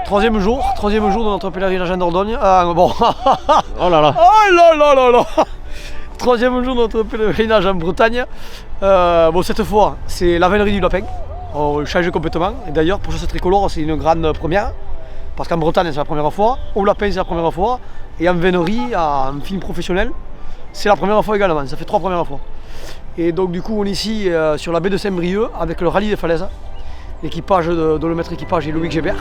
Troisième jour de notre pèlerinage en Dordogne. Ah bon. Oh là là. Oh là là là là. Troisième jour de notre pèlerinage en Bretagne. Bon, cette fois, c'est la vénerie du lapin. On change complètement. Et d'ailleurs, pour ce tricolore, c'est une grande première. Parce qu'en Bretagne, c'est la première fois. Au lapin, c'est la première fois. Et en vénerie, en film professionnel, c'est la première fois également. Ça fait 3 premières fois. Et donc, du coup, on est ici sur la baie de Saint-Brieuc avec le rallye des falaises. L'équipage dont le maître équipage est Loïc Gébert.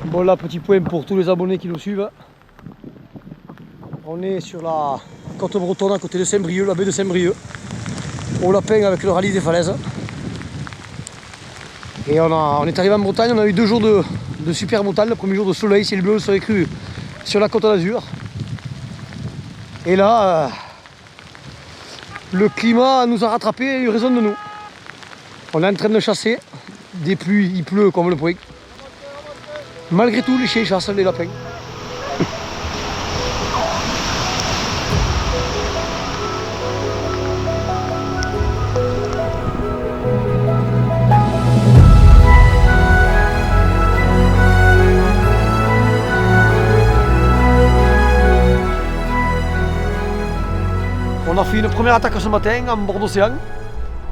Bon là, petit point pour tous les abonnés qui nous suivent. On est sur la côte bretonne à côté de Saint-Brieuc, la baie de Saint-Brieuc, au lapin avec le rallye des falaises. Et on est arrivé en Bretagne, on a eu 2 jours de super montagne. Le premier jour de soleil, ciel bleu, soleil cru sur la côte d'Azur. Et là, le climat nous a rattrapés et il raisonne de nous. On est en train de chasser, des pluies, il pleut comme le poing. Malgré tout, les chiens chassent les lapins. On a fait une première attaque ce matin en bord d'océan.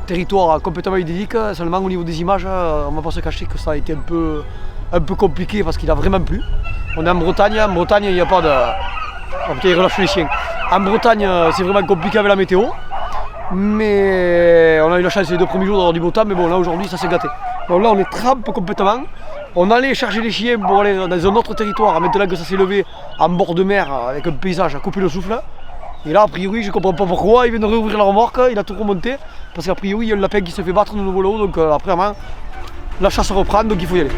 Territoire complètement idyllique, seulement au niveau des images, on ne va pas se cacher que ça a été un peu compliqué parce qu'il a vraiment plu. On est en Bretagne, il n'y a pas de... Oh putain, il relâche les chiens. En Bretagne, c'est vraiment compliqué avec la météo. Mais on a eu la chance les 2 premiers jours d'avoir du beau temps, mais bon là aujourd'hui ça s'est gâté. Donc là on est trempe complètement. On allait charger les chiens pour aller dans un autre territoire, maintenant que ça s'est levé en bord de mer avec un paysage à couper le souffle. Et là a priori je comprends pas pourquoi, il vient de réouvrir la remorque, il a tout remonté. Parce qu'a priori il y a le lapin qui se fait battre de nouveau là-haut, donc après la chasse reprend, donc il faut y aller.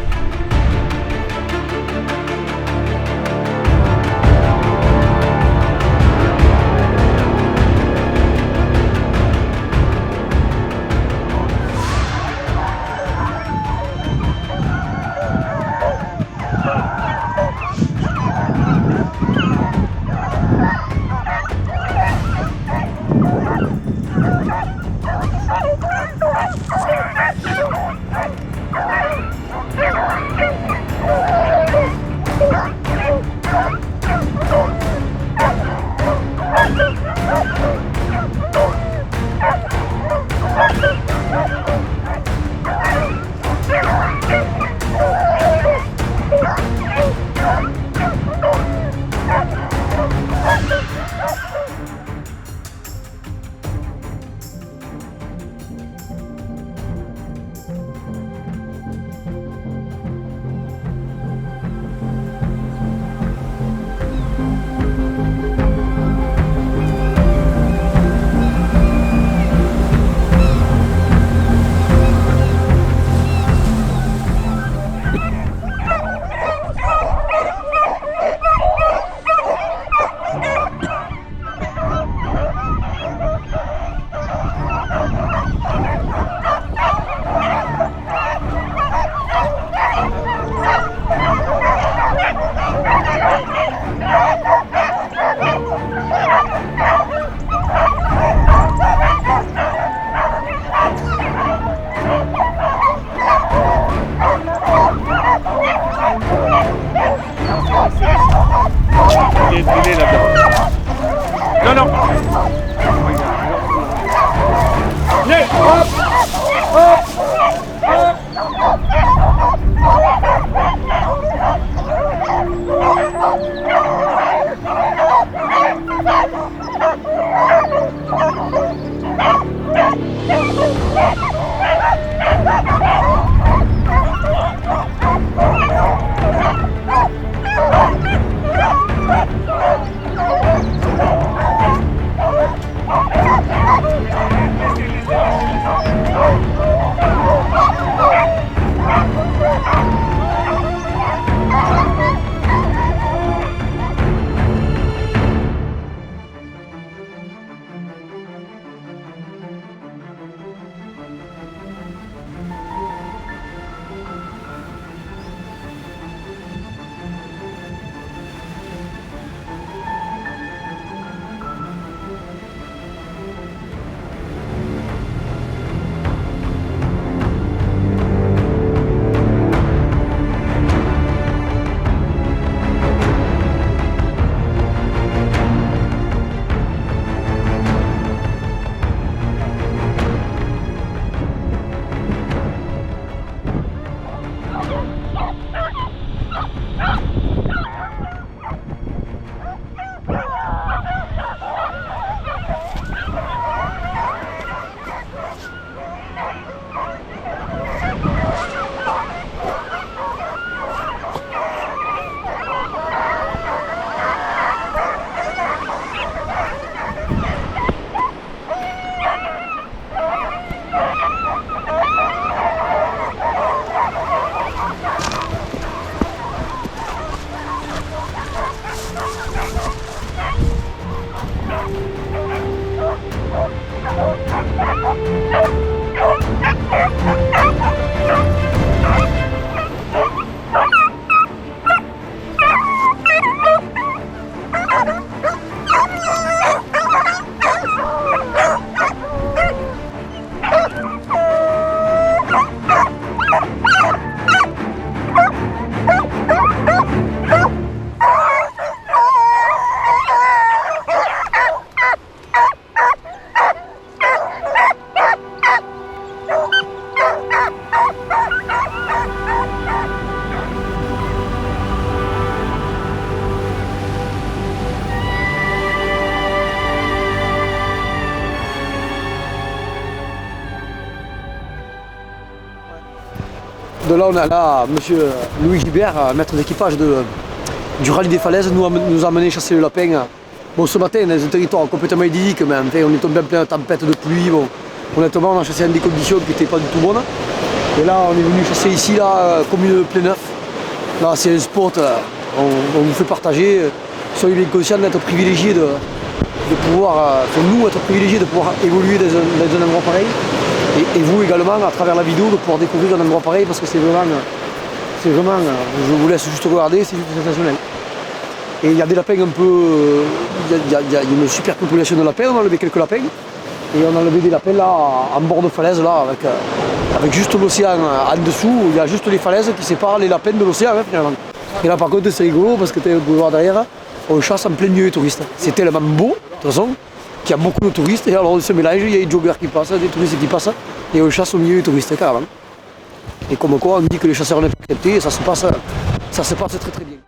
là, on a là monsieur Louis Gibert, maître d'équipage du rallye des falaises, nous a amené chasser le lapin. Bon, ce matin, dans un territoire complètement idyllique, mais enfin, on est tombé en pleine tempête de pluie. Bon, honnêtement, on a chassé dans des conditions qui n'étaient pas du tout bonnes. Et là, on est venu chasser ici, là, comme une plein neuf. Là, c'est un sport, on vous fait partager. Soyez bien conscients d'être privilégiés de pouvoir, nous, être privilégiés de pouvoir évoluer dans un endroit pareil. Et vous également, à travers la vidéo, de pouvoir découvrir un endroit pareil, parce que c'est vraiment, je vous laisse juste regarder, c'est juste sensationnel. Et il y a des lapins un peu, il y a une super population de lapins, on a enlevé quelques lapins. Et on a enlevé des lapins là, en bord de falaise, là, avec juste l'océan en dessous, il y a juste les falaises qui séparent les lapins de l'océan, finalement. Et là par contre c'est rigolo, parce que vous pouvez voir derrière, on chasse en plein milieu des touristes. C'est tellement beau, de toute façon, qu'il y a beaucoup de touristes, et alors on se mélange, il y a des joggers qui passent, des touristes qui passent, et on chasse au milieu des touristes, carrément. Et comme quoi, on dit que les chasseurs n'ont pas accepté, et ça se passe très très bien.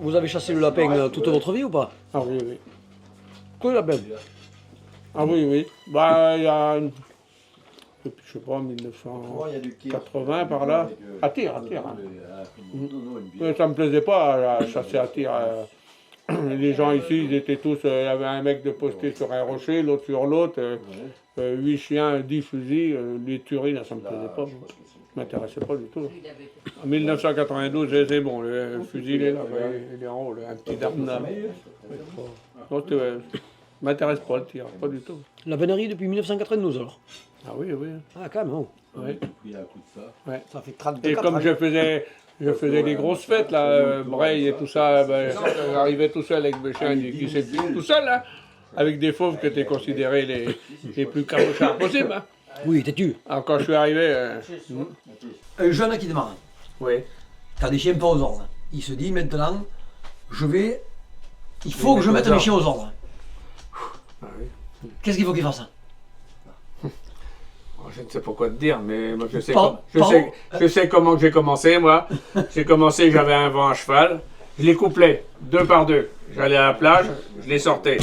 Vous avez chassé le lapin toute votre vie ou pas? Ah oui, oui. Que le lapin? Ah oui, oui. Bah, il y a, depuis, je sais pas, 1980 par là. À tir, à tir. Hein. Ça me plaisait pas à chasser à tir. Les gens ici, ils étaient tous, il y avait un mec de posté sur un rocher, l'autre sur l'autre, 8 chiens, 10 fusils, les tueries, là, ça me plaisait pas. Ça m'intéressait pas du tout. En 1992, c'est bon, le fusil il est là, il est en haut, un petit arme là. Non, ça m'intéresse pas le tir, pas du tout. La vannerie depuis 1992 alors? Ah oui, oui. Ah quand même, oh. Ouais. Ouais. Ça fait 34 Et comme ans. je faisais des grosses fêtes, là, Breil et tout ça, ben, j'arrivais tout seul avec mes chiens, qui s'est tout seul, là, avec des fauves qui étaient considérés les plus cabochards possibles. Hein. Oui, t'es-tu? Alors quand je suis arrivé... Un jeune qui démarre, Oui. qui a des chiens pas aux ordres, il se dit maintenant, il faut que je mette mes chiens aux ordres. Ah oui. Qu'est-ce qu'il faut qu'il fasse? Je ne sais pas quoi te dire, mais moi je sais, Pardon je sais comment j'ai commencé, moi. J'ai commencé, j'avais un vent à cheval, je les couplais, 2 par 2. J'allais à la plage, je les sortais.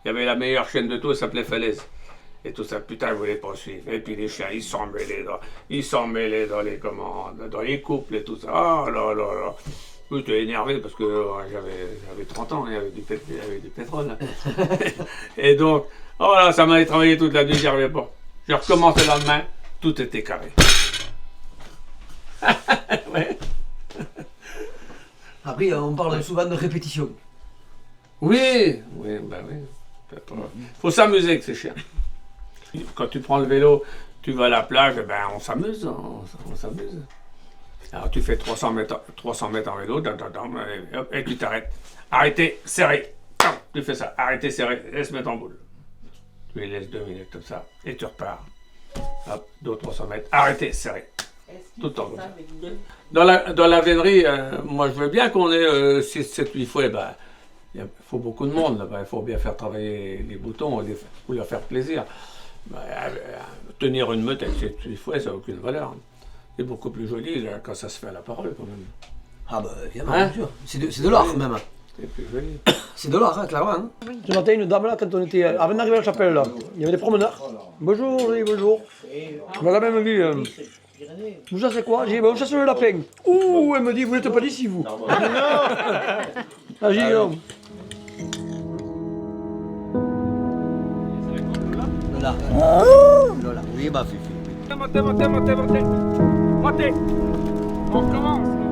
Il y avait la meilleure chienne de tout, elle s'appelait Falaise. Et tout ça, putain, je voulais pas suivre. Et puis les chiens, ils s'en mêlaient dans les commandes, dans les couples et tout ça. Oh là là là. J'étais énervé parce que j'avais 30 ans, il y avait du pétrole. Là. Et donc, oh là, ça m'avait travaillé toute la nuit, j'y arrivais pas. J'ai recommencé le lendemain, tout était carré. Ouais. Après, on parle souvent de répétition. Oui, oui, ben oui. Faut s'amuser avec ces chiens. Quand tu prends le vélo, tu vas à la plage, ben on s'amuse, on s'amuse. Alors tu fais 300 mètres en vélo, et tu t'arrêtes. Arrêtez, serré. Tu fais ça, arrêtez, serré, laisse mettre en boule. Tu les laisses 2 minutes comme ça, et tu repars. Hop, 200-300 mètres, arrêtez, serré. Tout le temps comme ça. Dans la vénerie, moi je veux bien qu'on ait 6, 7, 8 fouets. Ben, il faut beaucoup de monde là-bas, il faut bien faire travailler les boutons, faut leur faire plaisir. Ben, tenir une meute avec 7, 8 fouets, ça n'a aucune valeur. C'est beaucoup plus joli là, quand ça se fait à la parole quand même. Ah bah évidemment, bien sûr. C'est de l'art même. C'est plus joli. C'est de l'art, hein, clairement. Hein. Ce matin, une dame là, quand on était avant d'arriver à la chapelle, là, il y avait des promeneurs. Bonjour, oui, bonjour. Madame, elle me dit, vous chassez quoi? J'ai dit, on chasse le lapin. Ouh, elle me dit, vous n'êtes pas d'ici, vous. Non. Ah, j'ai dit non. Lola. Lola. Oui, ma fifi. Montez. On commence.